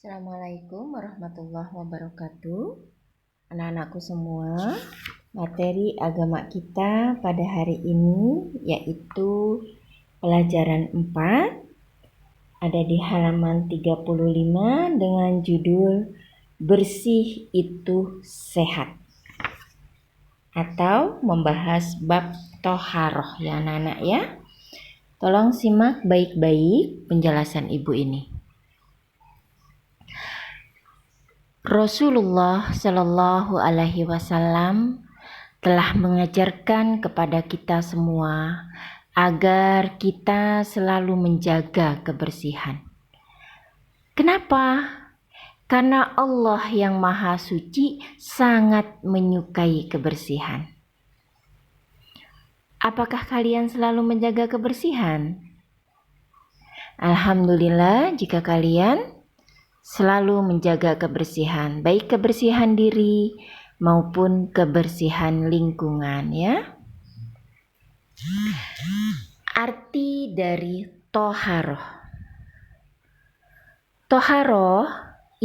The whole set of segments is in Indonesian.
Assalamualaikum warahmatullahi wabarakatuh. Anak-anakku semua, materi agama kita pada hari ini yaitu pelajaran 4 ada di halaman 35 dengan judul Bersih itu Sehat, atau membahas bab toharoh ya anak-anak ya. Tolong simak baik-baik penjelasan ibu ini. Rasulullah Shallallahu Alaihi Wasallam telah mengajarkan kepada kita semua agar kita selalu menjaga kebersihan. Kenapa? Karena Allah yang Maha Suci sangat menyukai kebersihan. Apakah kalian selalu menjaga kebersihan? Alhamdulillah jika kalian selalu menjaga kebersihan, baik kebersihan diri maupun kebersihan lingkungan ya. Arti dari toharoh. Toharoh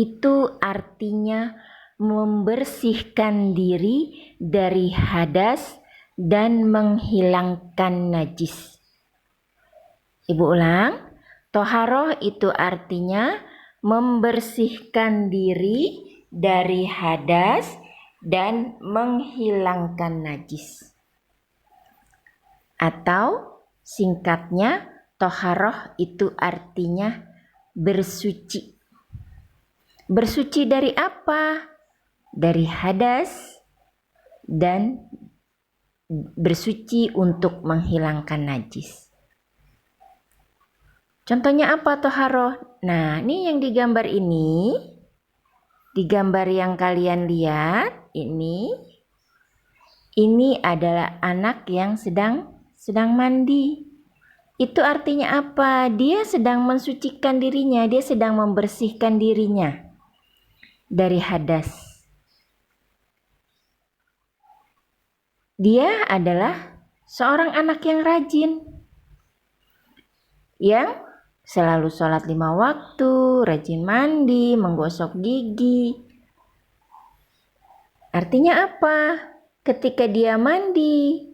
itu artinya membersihkan diri dari hadas dan menghilangkan najis. Ibu ulang, toharoh itu artinya membersihkan diri dari hadas dan menghilangkan najis. Atau singkatnya, toharoh itu artinya bersuci. Bersuci dari apa? Dari hadas dan bersuci untuk menghilangkan najis. Contohnya apa toharoh? Nah, ini yang digambar ini, digambar yang kalian lihat ini adalah anak yang sedang mandi. Itu artinya apa? Dia sedang mensucikan dirinya, dia sedang membersihkan dirinya dari hadas. Dia adalah seorang anak yang rajin, yang selalu sholat 5 waktu, rajin mandi, menggosok gigi. Artinya apa? Ketika dia mandi,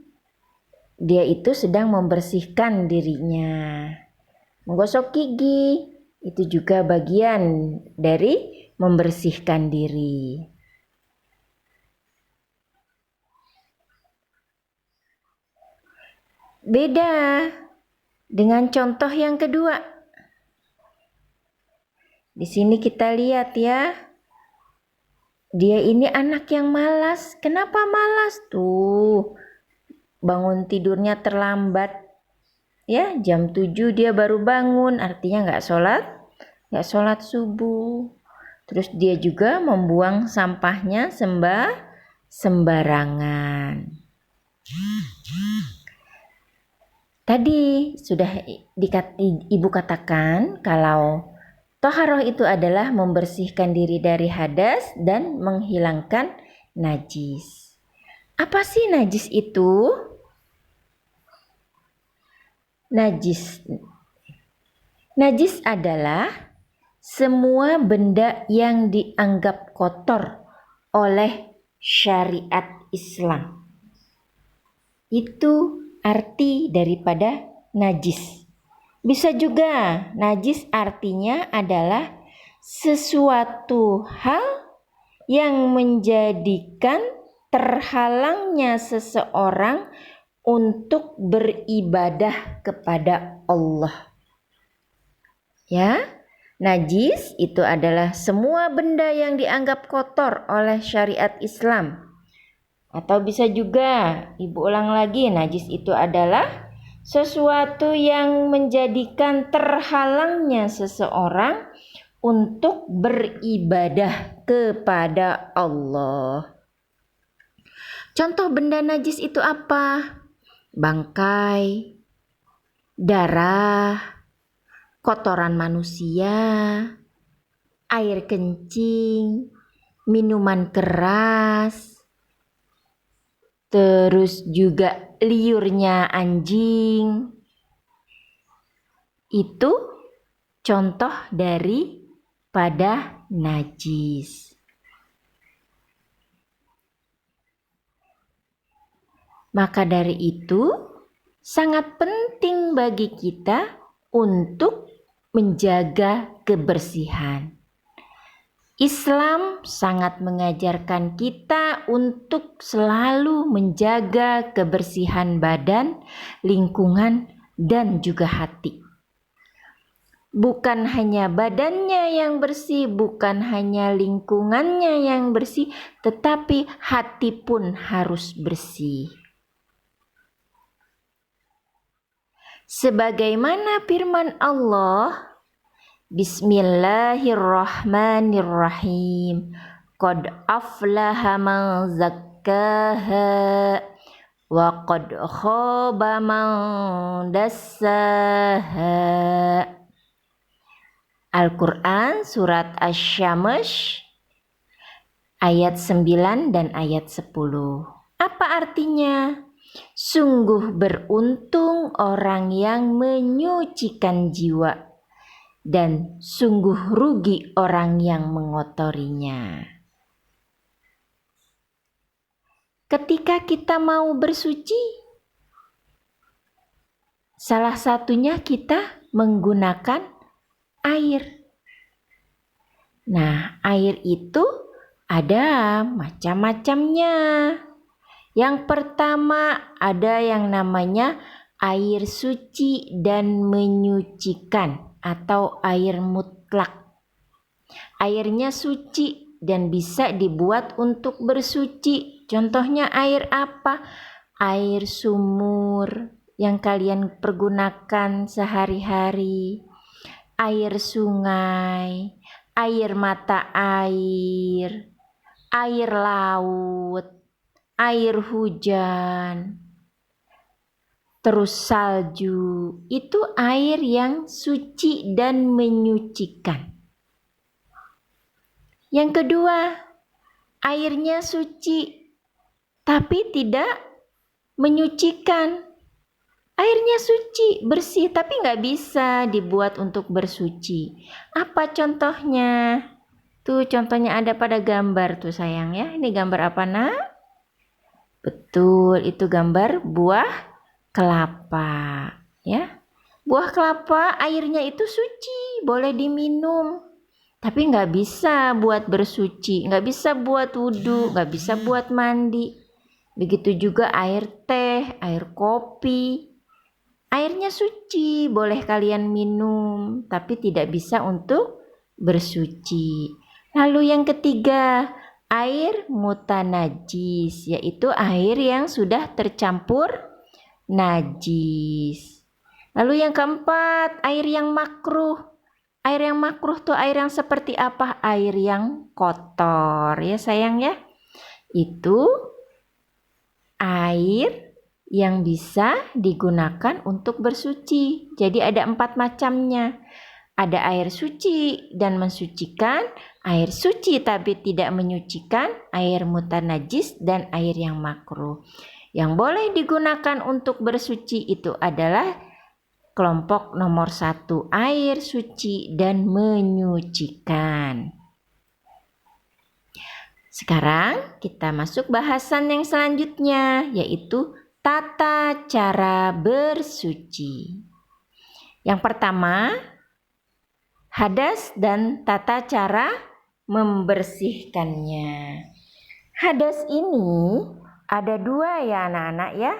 dia itu sedang membersihkan dirinya. Menggosok gigi itu juga bagian dari membersihkan diri. Beda dengan contoh yang kedua. Di sini kita lihat ya. Dia ini anak yang malas. Kenapa malas? Tuh, bangun tidurnya terlambat. Ya, jam 7 dia baru bangun, artinya nggak sholat subuh. Terus dia juga membuang sampahnya sembarangan. Tadi sudah ibu katakan kalau toharoh itu adalah membersihkan diri dari hadas dan menghilangkan najis. Apa sih najis itu? Najis adalah semua benda yang dianggap kotor oleh syariat Islam. Itu arti daripada najis. Bisa juga najis artinya adalah sesuatu hal yang menjadikan terhalangnya seseorang untuk beribadah kepada Allah. Ya, najis itu adalah semua benda yang dianggap kotor oleh syariat Islam. Atau bisa juga, ibu ulang lagi, najis itu adalah sesuatu yang menjadikan terhalangnya seseorang untuk beribadah kepada Allah. Contoh benda najis itu apa? Bangkai, darah, kotoran manusia, air kencing, minuman keras, terus juga liurnya anjing. Itu contoh daripada najis. Maka dari itu, sangat penting bagi kita untuk menjaga kebersihan. Islam sangat mengajarkan kita untuk selalu menjaga kebersihan badan, lingkungan, dan juga hati. Bukan hanya badannya yang bersih, bukan hanya lingkungannya yang bersih, tetapi hati pun harus bersih. Sebagaimana firman Allah, Bismillahirrahmanirrahim. Qad aflaha man zakkaha wa qad khaba man dassaha. Al-Quran surat Asy-Syams ayat 9 dan ayat 10. Apa artinya? Sungguh beruntung orang yang menyucikan jiwa, dan sungguh rugi orang yang mengotorinya. Ketika kita mau bersuci, salah satunya kita menggunakan air. Nah, air itu ada macam-macamnya. Yang pertama ada yang namanya air suci dan menyucikan atau air mutlak. Airnya suci dan bisa dibuat untuk bersuci. Contohnya air apa? Air sumur yang kalian pergunakan sehari-hari, air sungai, air mata air, air laut, air hujan, terus salju. Itu air yang suci dan menyucikan. Yang kedua, airnya suci tapi tidak menyucikan. Airnya suci, bersih, tapi nggak bisa dibuat untuk bersuci. Apa contohnya? Tuh contohnya ada pada gambar tuh sayang ya. Ini gambar apa nak? Betul, itu gambar buah kelapa ya. Buah kelapa airnya itu suci, boleh diminum. Tapi nggak bisa buat bersuci, nggak bisa buat wudhu, nggak bisa buat mandi. Begitu juga air teh, air kopi. Airnya suci, boleh kalian minum, tapi tidak bisa untuk bersuci. Lalu yang ketiga, air mutanajis, yaitu air yang sudah tercampur najis. Lalu yang keempat, air yang makruh. Air yang makruh tuh air yang seperti apa? Air yang kotor ya sayang ya. Itu air yang bisa digunakan untuk bersuci. Jadi ada 4 macamnya. Ada air suci dan mensucikan, air suci tapi tidak menyucikan, air mutanajis, dan air yang makruh. Yang boleh digunakan untuk bersuci itu adalah kelompok nomor 1, air suci dan menyucikan. Sekarang kita masuk bahasan yang selanjutnya, yaitu tata cara bersuci. Yang pertama, hadas dan tata cara membersihkannya. Hadas ini ada 2 ya anak-anak ya.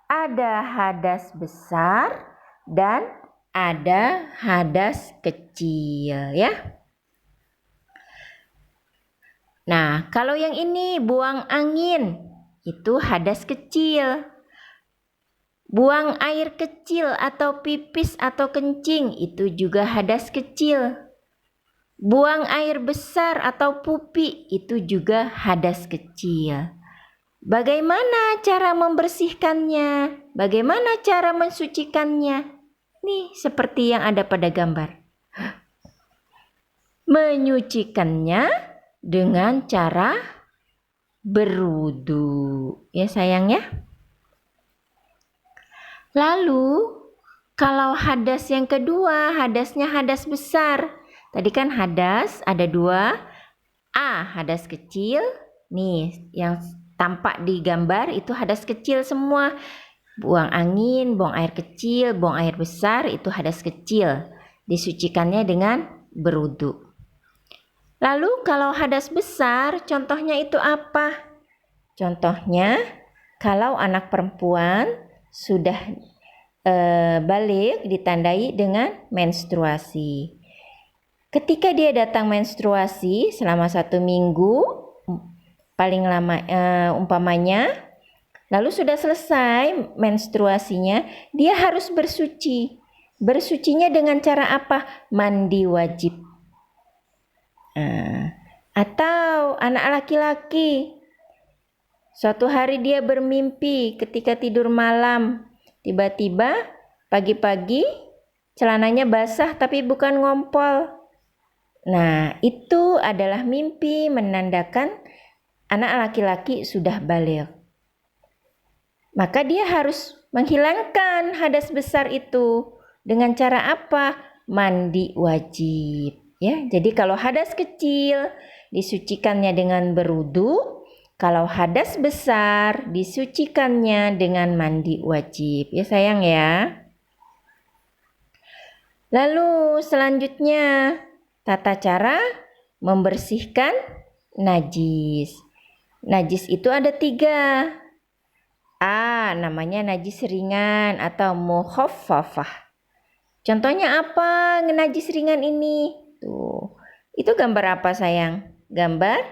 Ada hadas besar dan ada hadas kecil ya. Nah, kalau yang ini buang angin, itu hadas kecil. Buang air kecil atau pipis atau kencing, itu juga hadas kecil. Buang air besar atau pupi, itu juga hadas kecil. Bagaimana cara membersihkannya? Bagaimana cara mensucikannya? Nih, seperti yang ada pada gambar. Menyucikannya dengan cara berwudu. Ya sayang ya. Lalu, kalau hadas yang kedua, hadasnya hadas besar. Tadi kan hadas ada 2. A, hadas kecil. Nih, yang tampak di gambar itu hadas kecil semua. Buang angin, buang air kecil, buang air besar itu hadas kecil. Disucikannya dengan berwudu. Lalu kalau hadas besar, contohnya itu apa? Contohnya, kalau anak perempuan sudah balik ditandai dengan menstruasi. Ketika dia datang menstruasi selama 1 minggu, paling lama umpamanya, lalu sudah selesai menstruasinya, dia harus bersuci. Bersucinya dengan cara apa? Mandi wajib. Atau anak laki-laki, suatu hari dia bermimpi ketika tidur malam, tiba-tiba pagi-pagi celananya basah tapi bukan ngompol. Nah, itu adalah mimpi menandakan anak laki-laki sudah balik. Maka dia harus menghilangkan hadas besar itu dengan cara apa? Mandi wajib. Ya, jadi kalau hadas kecil disucikannya dengan berwudu, kalau hadas besar disucikannya dengan mandi wajib. Ya sayang ya. Lalu selanjutnya tata cara membersihkan najis. Najis itu ada 3. A, namanya najis ringan atau mukhaffafah. Contohnya apa najis ringan ini? Tuh, itu gambar apa sayang? Gambar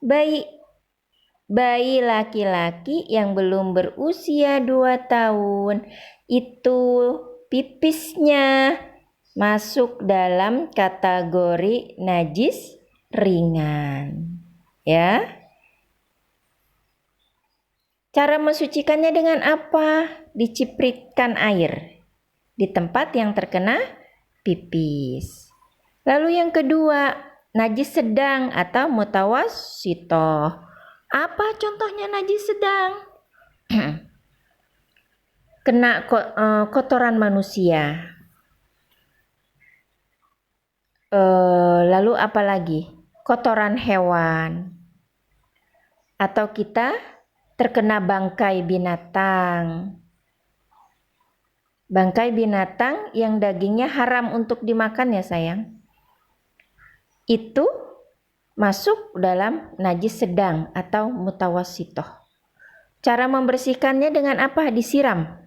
bayi. Bayi laki-laki yang belum berusia 2 tahun. Itu pipisnya masuk dalam kategori najis ringan. Ya. Cara mensucikannya dengan apa? Dicipritkan air di tempat yang terkena pipis. Lalu yang kedua, najis sedang atau mutawassithah. Apa contohnya najis sedang? Kena kotoran manusia. Lalu apa lagi? Kotoran hewan. Atau kita terkena bangkai binatang. Bangkai binatang yang dagingnya haram untuk dimakan ya sayang. Itu masuk dalam najis sedang atau mutawassithah. Cara membersihkannya dengan apa? Disiram.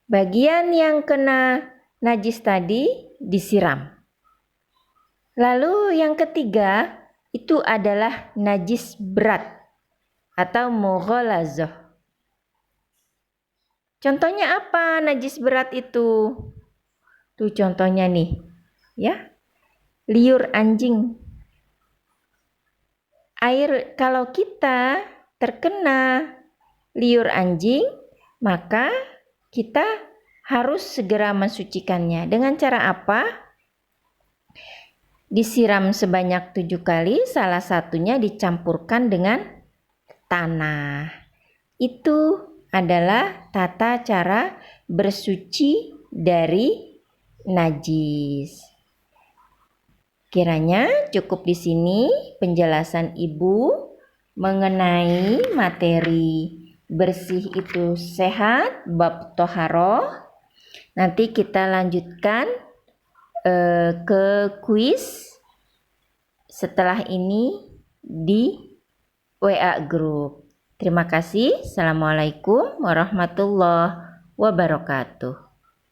Bagian yang kena najis tadi disiram. Lalu yang ketiga itu adalah najis berat atau mughalazah. Contohnya apa najis berat itu? Tuh contohnya nih, ya. Liur anjing. Air kalau kita terkena liur anjing, maka kita harus segera mensucikannya. Dengan cara apa? Disiram sebanyak 7 kali, salah satunya dicampurkan dengan tanah. Itu adalah tata cara bersuci dari najis. Kiranya cukup di sini penjelasan Ibu mengenai materi bersih itu sehat bab toharoh. Nanti kita lanjutkan ke kuis setelah ini di WA Group. Terima kasih. Assalamualaikum warahmatullahi wabarakatuh.